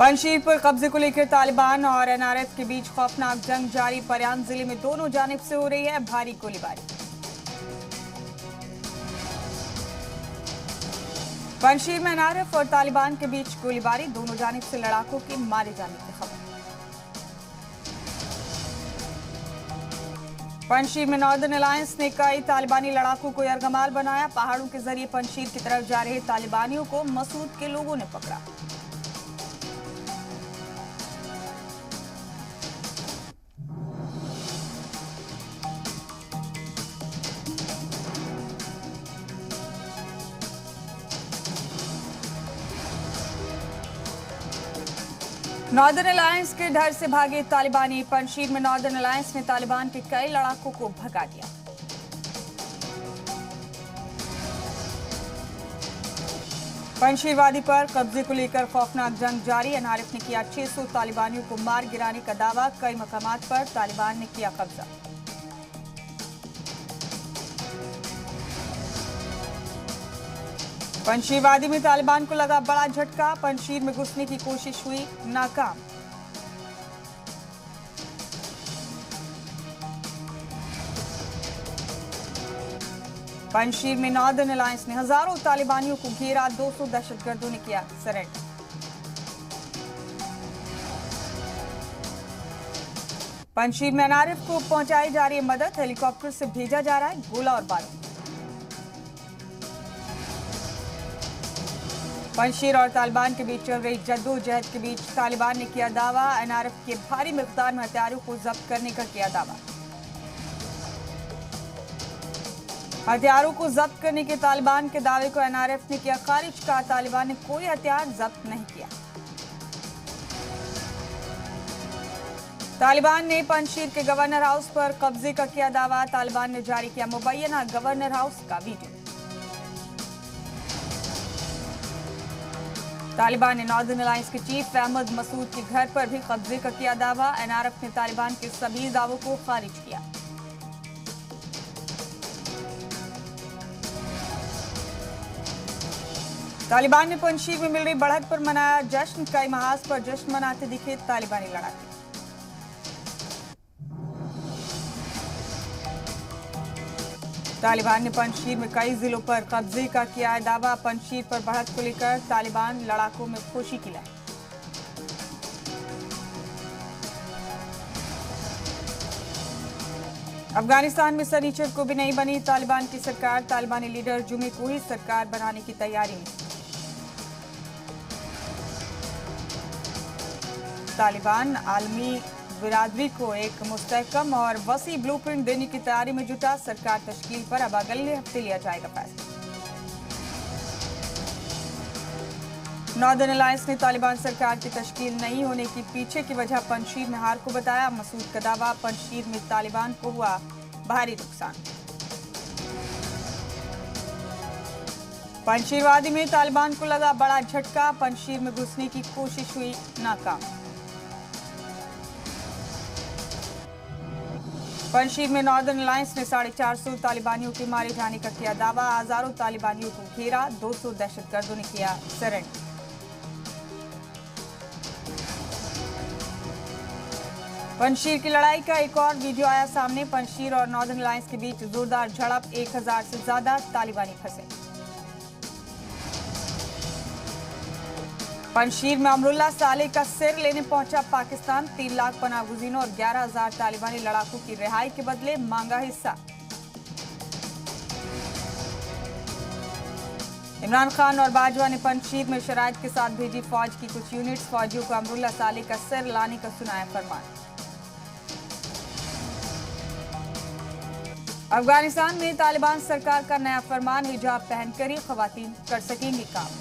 पंजशीर पर कब्जे को लेकर तालिबान और एनआरएफ के बीच खौफनाक जंग जारी। पर्यान जिले में दोनों जानिब से हो रही है भारी गोलीबारी। पंजशीर में एनआरएफ और तालिबान के बीच गोलीबारी, दोनों जानिब से लड़ाकों के मारे जाने की खबर। पंजशीर में नॉर्दर्न अलायंस ने कई तालिबानी लड़ाकों को यरगमाल बनाया। पहाड़ों के जरिए पंजशीर की तरफ जा रहे तालिबानियों को मसूद के लोगों ने पकड़ा। नॉर्दर्न अलायंस के डर से भागे तालिबानी। पंजशीर में नॉर्दर्न अलायंस ने तालिबान के कई लड़ाकों को भगा दिया। पंजशीर वादी पर कब्जे को लेकर खौफनाक जंग जारी। एनआरएफ ने किया 600 तालिबानियों को मार गिराने का दावा। कई मकामात पर तालिबान ने किया कब्जा। पंजशीर वादी में तालिबान को लगा बड़ा झटका। पंजशीर में घुसने की कोशिश हुई नाकाम। पंजशीर में नॉर्दर्न अलायंस ने हजारों तालिबानियों को घेरा। 200 दहशतगर्दों ने किया सरेंडर। पंजशीर में एनआरएफ को पहुंचाई जा रही है मदद। हेलीकॉप्टर से भेजा जा रहा है गोला और बारूद। पंजशीर और तालिबान के बीच चल रही जद्दोजहद के बीच तालिबान ने किया दावा। एनआरएफ के भारी मिकदार में हथियारों को जब्त करने का किया दावा। हथियारों को जब्त करने के तालिबान के दावे को एनआरएफ ने किया खारिज। कहा तालिबान ने कोई हथियार जब्त नहीं किया। तालिबान ने पंजशीर के गवर्नर हाउस पर कब्जे का किया दावा। तालिबान ने जारी किया मुबैना गवर्नर हाउस का वीडियो। तालिबान ने नॉर्दर्न अलायंस के चीफ अहमद मसूद के घर पर भी कब्जे का किया दावा। एनआरएफ ने तालिबान के सभी दावों को खारिज किया। तालिबान ने पंजशीर में मिल रही बढ़त पर मनाया जश्न। कई महाज पर जश्न मनाते दिखे तालिबानी लड़ाके। तालिबान ने पंजशीर में कई जिलों पर कब्जे का किया है दावा। पंजशीर पर बढ़त को लेकर तालिबान लड़ाकों में खुशी की लहर। अफगानिस्तान में सनीचर को भी नहीं बनी तालिबान की सरकार। तालिबानी लीडर जुमे को ही सरकार बनाने की तैयारी में। तालिबान आलमी बिरादरी को एक मुस्तहकम और वसी ब्लूप्रिंट देने की तैयारी में जुटा। सरकार तश्कील पर अब अगले हफ्ते लिया जाएगा फैसला। नॉर्दर्न अलायंस ने तालिबान सरकार की तश्कील नहीं होने की पीछे की वजह पंजशीर में हार को बताया। मसूद का दावा पंजशीर में तालिबान को हुआ भारी नुकसान। पंजशीर वादी में तालिबान को लगा बड़ा झटका। पंजशीर में घुसने की कोशिश हुई नाकाम। पंजशीर में नॉर्दर्न अलायंस ने 450 तालिबानियों के मारे जाने का किया दावा। हजारों तालिबानियों को घेरा। 200 दहशतगर्दों ने किया सरेंडर। पंजशीर की लड़ाई का एक और वीडियो आया सामने। पंजशीर और नॉर्दर्न अलायंस के बीच जोरदार झड़प। 1000 से ज्यादा तालिबानी फंसे। पंजशीर में अमरुल्ला साले का सिर लेने पहुंचा पाकिस्तान। 3 लाख पनाह गुज़ीरों और 11,000 तालिबानी लड़ाकों की रिहाई के बदले मांगा हिस्सा। इमरान खान और बाजवा ने पंजशीर में शराइत के साथ भेजी फौज की कुछ यूनिट्स। फौजियों को अमरुल्ला साले का सिर लाने का सुनाया फरमान। अफगानिस्तान में तालिबान सरकार का नया फरमान। हिजाब पहनकर ही खवातीन कर सकेंगी काम।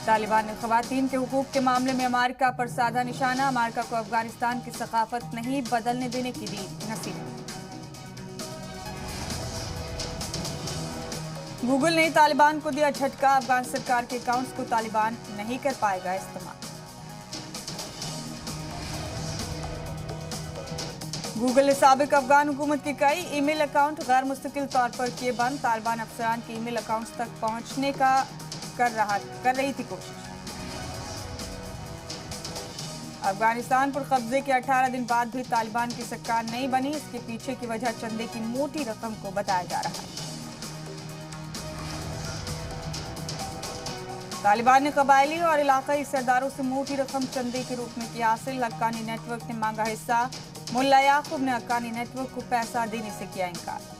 तालिबान ने खवातीन के हुकूक के मामले में अमेरिका पर साधा निशाना। अमेरिका को अफगानिस्तान की सकाफत नहीं बदलने देने की दी नसीहत। गूगल ने तालिबान को दिया झटका। अफगान सरकार के अकाउंट्स को तालिबान नहीं कर पाएगा इस्तेमाल। गूगल ने साबिक अफगान हुकूमत के कई ईमेल अकाउंट गैर मुस्तकिल तौर पर किए बंद। तालिबान अफसरान के ईमेल अकाउंट्स तक पहुंचने का कर रही थी कोशिश। अफगानिस्तान पर कब्जे के 18 दिन बाद भी तालिबान की सरकार नहीं बनी। इसके पीछे की वजह चंदे की मोटी रकम को बताया जा रहा है। तालिबान ने कबायली और इलाकाई सरदारों से मोटी रकम चंदे के रूप में की हासिल। हक्कानी नेटवर्क ने मांगा हिस्सा। मुल्ला याकूब ने हक्कानी नेटवर्क को पैसा देने से किया इनकार।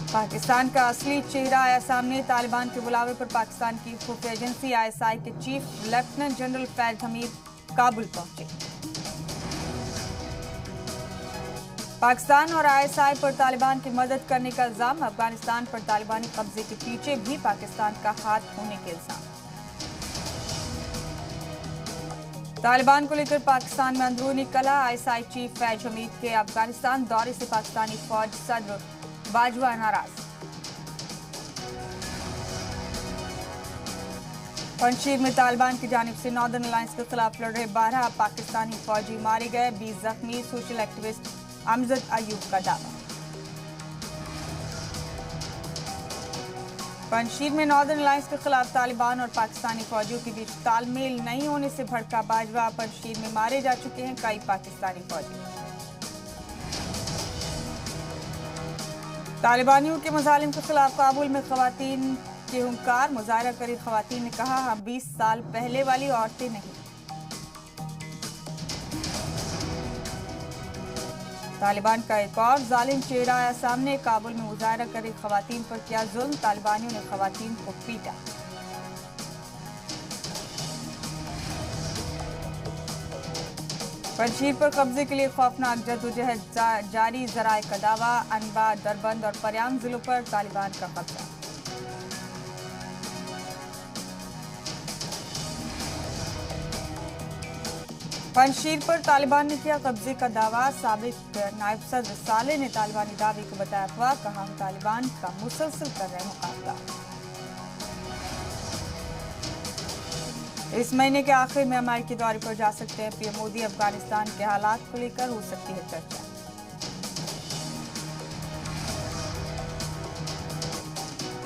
पाकिस्तान का असली चेहरा आया सामने। तालिबान के बुलावे पर पाकिस्तान की खुफिया एजेंसी ISI के chief lieutenant general Faiz Hamid Kabul पहुंचे। पाकिस्तान और ISI पर तालिबान की मदद करने का इल्जाम। अफगानिस्तान पर तालिबानी कब्जे के पीछे भी पाकिस्तान का हाथ होने के इल्जाम। तालिबान को लेकर पाकिस्तान में अंदरूनी कलह। ISI चीफ फैज हमीद के अफगानिस्तान दौरे से पाकिस्तानी फौज सदर बाजवा नाराज। पंजशीर में तालिबान की जानिब से नॉर्दर्न अलायंस के खिलाफ लड़ रहे 12 पाकिस्तानी फौजी मारे गए, 20 जख्मी। सोशल एक्टिविस्ट अमजद अयूब का दावा। पंजशीर में नॉर्दर्न अलायंस के खिलाफ तालिबान और पाकिस्तानी फौजियों के बीच तालमेल नहीं होने से भड़का बाजवा। पंजशीर में मारे जा चुके हैं कई पाकिस्तानी फौजी। तालिबानियों के मजालिम के खिलाफ काबुल में खवातीन के हुंकार। मुजाहरा करी खवातीन ने कहा, हम 20 साल पहले वाली औरतें नहीं। तालिबान का एक और जालिम चेहरा आया सामने। काबुल में मुजाहरा करी खवातीन पर किया जुल्म। तालिबानियों ने खवातीन को पीटा। पंजशीर पर कब्जे के लिए खौफनाक जद्दोजहद जारी। जराए का दावा, अनबा, दरबंद और पर्याम जिलों पर तालिबान का कब्जा। पंजशीर पर तालिबान ने किया कब्जे का दावा। साबिक नायब सदर साले ने तालिबानी दावे को बताया अफवाह। कहा, हम तालिबान का मुसलसल कर रहे मुकाबला। इस महीने के आखिर में अमेरिकी दौरे पर जा सकते हैं पीएम मोदी। अफगानिस्तान के हालात को लेकर हो सकती है चर्चा।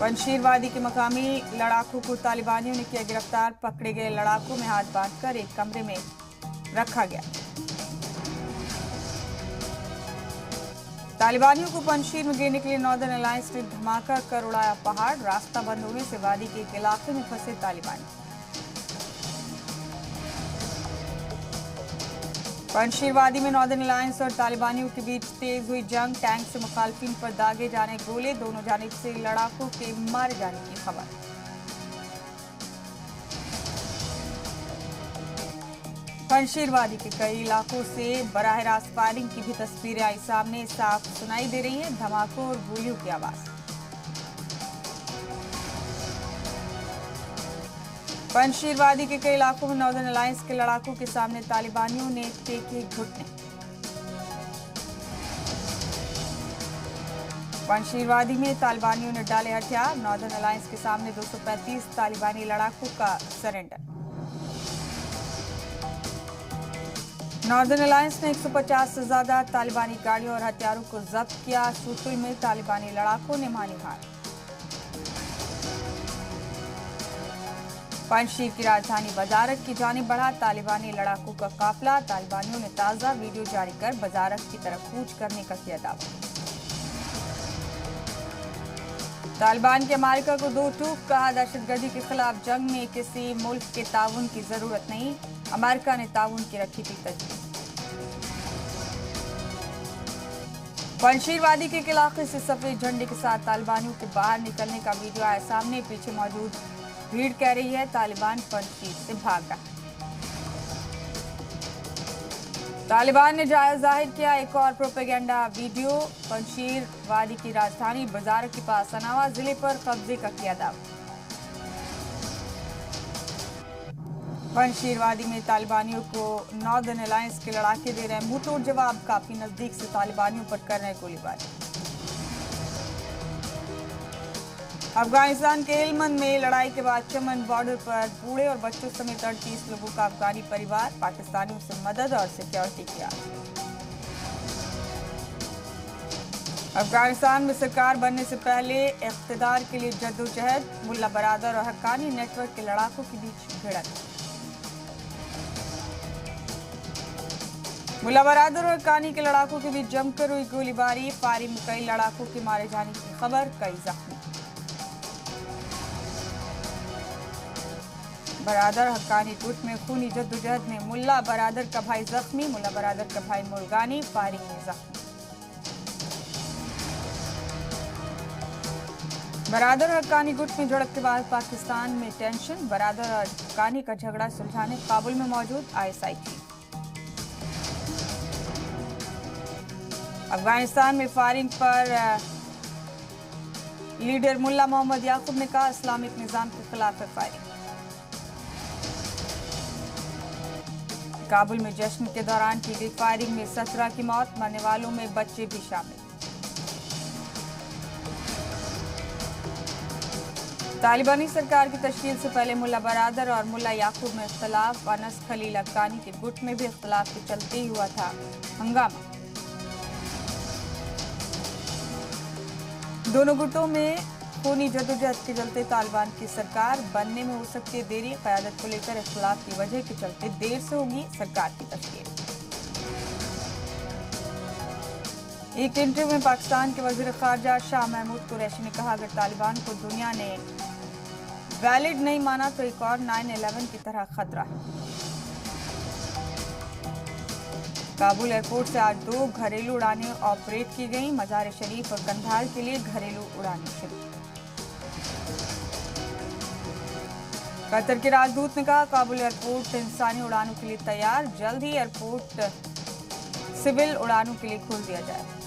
पंजशीर वादी के मकामी लड़ाकू को तालिबानियों ने किया गिरफ्तार। पकड़े गए लड़ाकू में हाथ बांधकर एक कमरे में रखा गया। तालिबानियों को पंजशीर में गिरने के लिए नॉर्दर्न अलायंस ने धमाका कर उड़ाया पहाड़। रास्ता बंद होने से वादी के एक इलाके में फंसे तालिबानी। पंजशीर वादी में नॉर्दर्न अलायंस और तालिबानियों के बीच तेज हुई जंग। टैंक से मुखालफिन पर दागे जाने गोले। दोनों जानिब से लड़ाकों के मारे जाने की खबर। पंजशीर वादी के कई इलाकों से बराह रास्त फायरिंग की भी तस्वीरें आई सामने। साफ सुनाई दे रही है धमाकों और गोलियों की आवाज। पंजशीर वादी के कई इलाकों में नॉर्दर्न अलायंस के लड़ाकों के सामने तालिबानियों ने टेके घुटने। पंजशीर वादी में तालिबानियों ने डाले हथियार। नॉर्दर्न अलायंस के सामने 235 तालिबानी लड़ाकों का सरेंडर। नॉर्दर्न अलायंस ने 150 से ज्यादा तालिबानी गाड़ियों और हथियारों को जब्त किया। सूतुल में तालिबानी लड़ाकों ने मानी हार। पंजशीर की राजधानी बजारत की जानिब बढ़ा तालिबानी लड़ाकों का काफिला। तालिबानियों ने ताजा वीडियो जारी कर बजारत की तरफ कूच करने का किया दावा। तालिबान के अमेरिका को दो टूक। कहा, दहशतगर्दी के खिलाफ जंग में किसी मुल्क के ताउन की जरूरत नहीं। अमेरिका ने ताउन की रखी थी तजवीज। पंजशीर वादी के एक इलाके से सफेद झंडे के साथ तालिबानियों के बाहर निकलने का वीडियो आया सामने। पीछे मौजूद भीड़ कह रही है तालिबान पंजशीर से भाग रहा है। तालिबान ने जाहिर किया एक और प्रोपेगेंडा वीडियो। पंजशीर वादी की राजधानी बजारत के पास अनावा जिले पर कब्जे का किया दावा। पंजशीर वादी में तालिबानियों को नॉर्दर्न अलायंस के लड़ाके दे रहे मुंहतोड़ जवाब। काफी नजदीक से तालिबानियों पर कर रहे गोलीबारी। अफगानिस्तान के हेलमंद में लड़ाई के बाद चमन बॉर्डर पर बूढ़े और बच्चों समेत 38 लोगों का अफगानी परिवार, पाकिस्तानियों से मदद और सिक्योरिटी की आस। अफगानिस्तान में सरकार बनने से पहले इख्तिदार के लिए जद्दोजहद, मुल्ला बरादर और हक्कानी नेटवर्क के लड़ाकों के बीच भिड़ंत। मुल्ला बरादर और हक्कानी के लड़ाकों के बीच जमकर हुई गोलीबारी, फायरिंग में कई लड़ाकों के मारे जाने की खबर, कई जख्मी। बरादर हक्कानी गुट में खूनी जद्दोजहद में मुल्ला बरादर का भाई जख्मी, मुल्ला बरादर का भाई मुल्गानी फायरिंग में जख्मी। बरादर हक्कानी गुट में झड़प के बाद पाकिस्तान में टेंशन, बरादर और हक्कानी का झगड़ा सुलझाने काबुल में मौजूद ISI चीफ। अफगानिस्तान में फायरिंग पर लीडर मुल्ला मोहम्मद याकूब ने कहा, इस्लामिक निजाम के खिलाफ है फायरिंग। काबुल में जश्न के दौरान की गई फायरिंग में 17 की मौत, मरने वालों में बच्चे भी शामिल। तालिबानी सरकार की तश्कील से पहले मुल्ला बरादर और मुल्ला याकूब में इख्तलाफ, अनस खलील हक्कानी के गुट में भी इख्तलाफ के चलते ही हुआ था हंगामा। दोनों गुटों में खूनी जद्दोजहद के चलते तालिबान की सरकार बनने में हो सकती है देरी, क़यादत को लेकर इख्तलाफ की वजह के चलते देर से होगी सरकार की तश्कील। एक इंटरव्यू में पाकिस्तान के वज़ीर ख़ारजा शाह महमूद कुरैशी ने कहा, अगर तालिबान को दुनिया ने वैलिड नहीं माना तो एक और 9/11 की तरह खतरा है। काबुल एयरपोर्ट से आज 2 घरेलू उड़ानें ऑपरेट की गईं, मज़ार शरीफ और कंधार के लिए घरेलू उड़ानें शुरू। कतर के राजदूत ने कहा, काबुल एयरपोर्ट इंसानी उड़ानों के लिए तैयार, जल्द ही एयरपोर्ट सिविल उड़ानों के लिए खोल दिया जाएगा।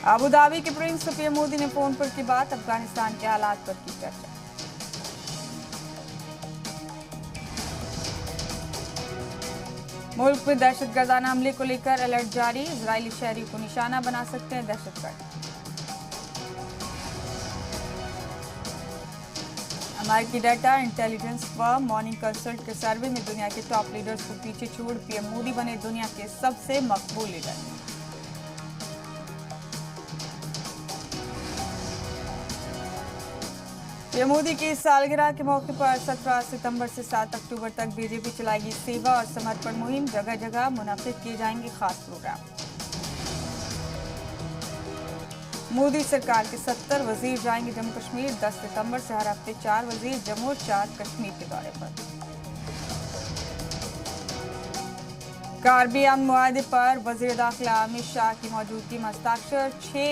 अबू धाबी के प्रिंस सफिया मोदी ने फोन पर की बात, अफगानिस्तान के हालात पर की चर्चा। मुल्क में दहशतगर्दाना हमले को लेकर अलर्ट जारी, इजरायली शहरी को निशाना बना सकते हैं दहशतगर्द। अमेरिकी data intelligence firm morning consult के सर्वे में दुनिया के टॉप लीडर्स को पीछे छोड़ पीएम मोदी बने दुनिया के सबसे मकबूल लीडर। पीएम मोदी की सालगिरह के मौके पर 17 सितंबर से 7 अक्टूबर तक बीजेपी चलाएगी सेवा और समर्पण मुहिम, जगह जगह मुनाफिद किए जाएंगे खास प्रोग्राम। मोदी सरकार के 70 वजीर जाएंगे जम्मू कश्मीर, 10 सितंबर से हर हफ्ते 4 वजीर जम्मू और 4 कश्मीर के दौरे पर। कार्बी अमन मुआहदे पर वजीर दाखिला अमित शाह की मौजूदगी में हस्ताक्षर, 6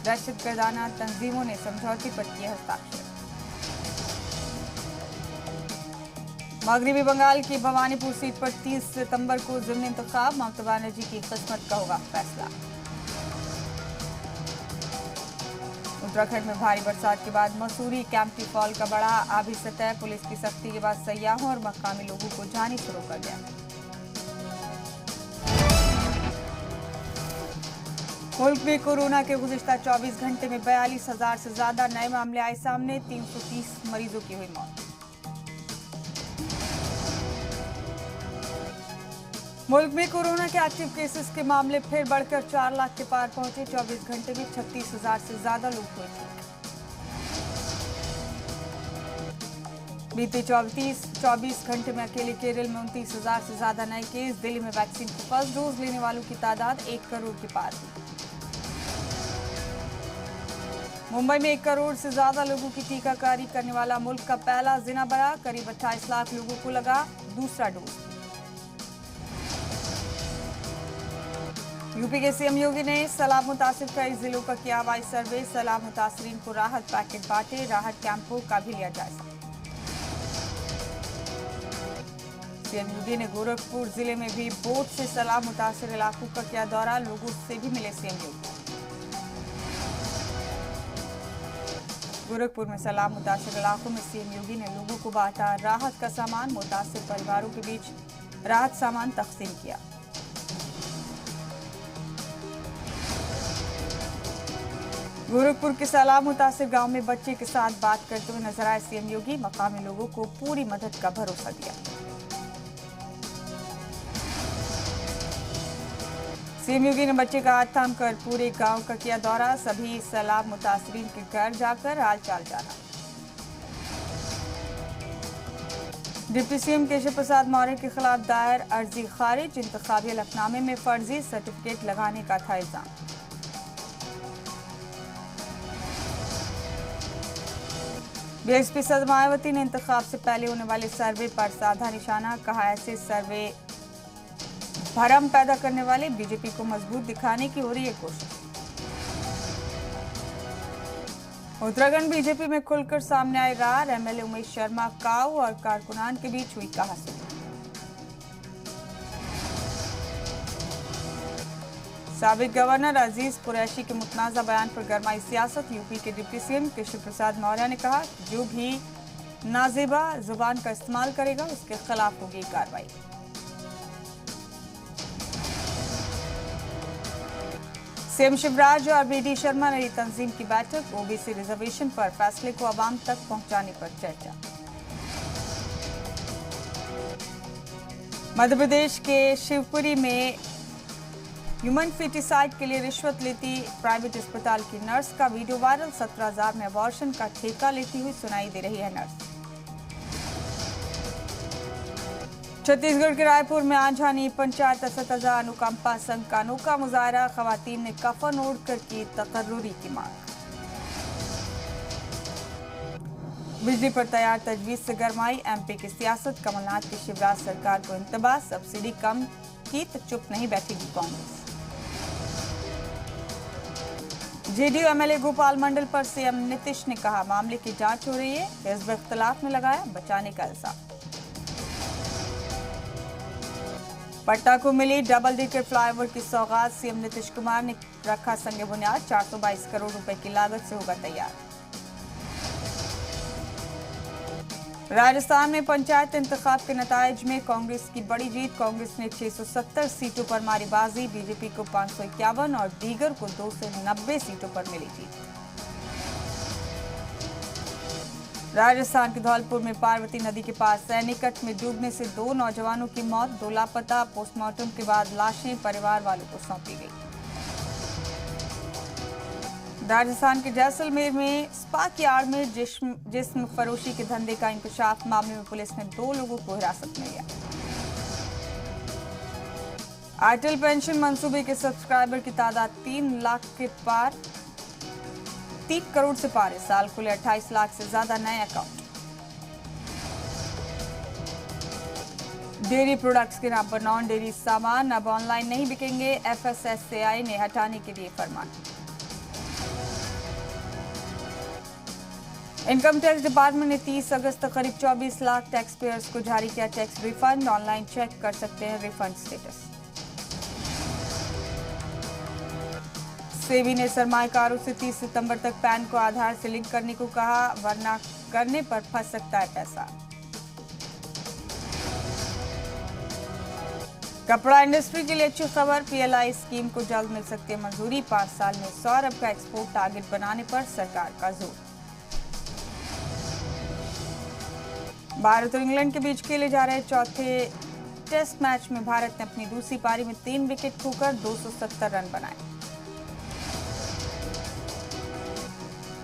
दहशतगर्दाना तंजीमों ने समझौते पर किए हस्ताक्षर। मगरबी बंगाल की भवानीपुर सीट पर 30 सितंबर को ज़िमनी इंतखाब, ममता बनर्जी की किस्मत का होगा फैसला। उत्तराखंड में भारी बरसात के बाद मसूरी कैंपटी फॉल का बढ़ा आबी सतह, पुलिस की सख्ती के बाद सयाहों और मकामी लोगों को जाने से रोका गया। मुल्क में कोरोना के गुज़िश्ता 24 घंटे में 42,000 से ज्यादा नए मामले आए सामने, 330 मरीजों की हुई मौत। मुल्क में कोरोना के एक्टिव केसेस के मामले फिर बढ़कर 4 लाख के पार पहुंचे, 24 घंटे में 36,000 से ज्यादा लोग हुए ठीक। बीते 24 घंटे में अकेले केरल में 29,000 से ज्यादा नए केस। दिल्ली में वैक्सीन की फर्स्ट डोज लेने वालों की तादाद 1 करोड़ के पार हुई। मुंबई में 1 करोड़ से ज्यादा लोगों की टीकाकारी करने वाला मुल्क का पहला जिला बना, करीब 28 लाख लोगों को लगा दूसरा डोज। यूपी के सीएम योगी ने सैलाब मुतासिर कई जिलों का किया हवाई सर्वे, सैलाब मुतासरीन को राहत पैकेट बांटे, राहत कैंपों का भी लिया जायजा। सीएम योगी ने गोरखपुर जिले में भी बोट से सैलाब मुतासिर इलाकों का किया दौरा, लोगों से भी मिले सीएम योगी। गोरखपुर में सैलाब मुतासिर इलाकों में सीएम योगी ने लोगों को बांटा राहत का सामान, मुतासिर परिवारों के बीच राहत सामान तकसीम किया। गोरखपुर के सैलाब मुतासिर गांव में बच्चे के साथ बात करते हुए नजर आए सीएम योगी। मकामी लोगों को पूरी मदद का भरोसा दिया। सीएम योगी ने बच्चे का हाथ थाम कर पूरे गांव का किया दौरा। सभी सैलाब मुतासरीन के घर जाकर हालचाल जाना। डिप्टी सीएम केशव प्रसाद मौर्य के खिलाफ दायर अर्जी खारिज। इंतखाबी हलफनामे में फर्जी सर्टिफिकेट लगाने का था इल्जाम। बीएसपी सदर मायावती ने इंतखाब से पहले होने वाले सर्वे पर साधा निशाना। कहा, ऐसे सर्वे भरम पैदा करने वाले, बीजेपी को मजबूत दिखाने की हो रही है कोशिश। उत्तराखंड बीजेपी में खुलकर सामने आए रार। एमएलए उमेश शर्मा काऊ और कारकुनान के बीच हुई कहासुनी। साबिक गवर्नर अजीज कुरैशी के मुतनाज़ा बयान पर गरमाई सियासत। यूपी के डिप्टी सीएम केशव प्रसाद मौर्य ने कहा, जो भी नाजेबा जुबान का इस्तेमाल करेगा उसके खिलाफ होगी कार्रवाई। सीएम शिवराज और बीडी शर्मा ने तंजीम की बैठक। ओबीसी रिजर्वेशन पर फैसले को आवाम तक पहुंचाने पर चर्चा। मध्य प्रदेश के शिवपुरी में ह्यूमन फीटिसाइड के लिए रिश्वत लेती प्राइवेट अस्पताल की नर्स का वीडियो वायरल। 17,000 में अबॉर्शन का ठेका लेती हुई सुनाई दे रही है नर्स। छत्तीसगढ़ के रायपुर में आंझानी पंचायत असतजा अनुकंपा संघ का अनोखा मुजाहरा। खवातीन ने कफन ओढ़कर की तकर्रुरी की मांग। बिजली पर तैयार तजवीज से गरमाई एमपी की सियासत। कमलनाथ की शिवराज सरकार को इंतबाह। सब्सिडी कम की तो चुप नहीं बैठेगी कांग्रेस। जेडीयू एमएलए गोपाल मंडल पर सीएम नीतीश ने कहा, मामले की जांच हो रही है। हिज़्ब इख्तिलाफ में लगाया बचाने का इल्जाम। पटना को मिली डबल डेकर फ्लाईओवर की सौगात। सीएम नीतीश कुमार ने रखा संग बुनियाद। 422 करोड़ रुपए की लागत से होगा तैयार। राजस्थान में पंचायत इंतखाब के नताइज में कांग्रेस की बड़ी जीत। कांग्रेस ने 670 सीटों पर मारी बाजी। बीजेपी को 551 और दीगर को 290 सीटों पर मिली जीत। राजस्थान के धौलपुर में पार्वती नदी के पास सैनिकट में डूबने से 2 नौजवानों की मौत। 2 लापता। पोस्टमार्टम के बाद लाशें परिवार वालों को सौंपी गई। राजस्थान के जैसलमेर में स्पा की आड़ में जिस्म फरोशी के धंधे का इंकशाफ। मामले में पुलिस ने 2 लोगों को हिरासत में लिया। अटल पेंशन मंसूबे के सब्सक्राइबर की तादाद 3 लाख के पार। 3 करोड़ से पार। इस साल खुले 28 लाख से ज्यादा नए अकाउंट। डेयरी प्रोडक्ट्स के नाम पर नॉन डेयरी सामान अब ऑनलाइन नहीं बिकेंगे। एफएसएसएआई ने हटाने के लिए फरमान। इनकम टैक्स डिपार्टमेंट ने 30 अगस्त तक करीब 24 लाख टैक्स पेयर्स को जारी किया टैक्स रिफंड। ऑनलाइन चेक कर सकते हैं रिफंड स्टेटस। सेबी ने सरमाएकारों से 30 सितंबर तक पैन को आधार से लिंक करने को कहा, वरना करने पर फंस सकता है पैसा। कपड़ा इंडस्ट्री के लिए अच्छी खबर। पीएलआई स्कीम को जल्द मिल सकती है मंजूरी। 5 साल में 100 अरब का एक्सपोर्ट टारगेट बनाने पर सरकार का जोर। भारत और इंग्लैंड के बीच खेले जा रहे चौथे टेस्ट मैच में भारत ने अपनी दूसरी पारी में 3 विकेट खोकर 270 रन बनाए।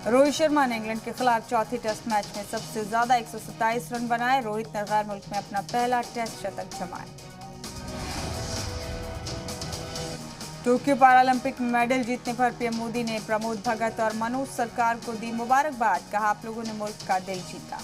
रोहित शर्मा ने इंग्लैंड के खिलाफ चौथे टेस्ट मैच में सबसे ज्यादा 127 रन बनाए। रोहित ने गैर मुल्क में अपना पहला टेस्ट शतक जमाया। टोक्यो पैरालंपिक में मेडल जीतने पर पीएम मोदी ने प्रमोद भगत और मनोज सरकार को दी मुबारकबाद। कहा, आप लोगों ने मुल्क का दिल जीता।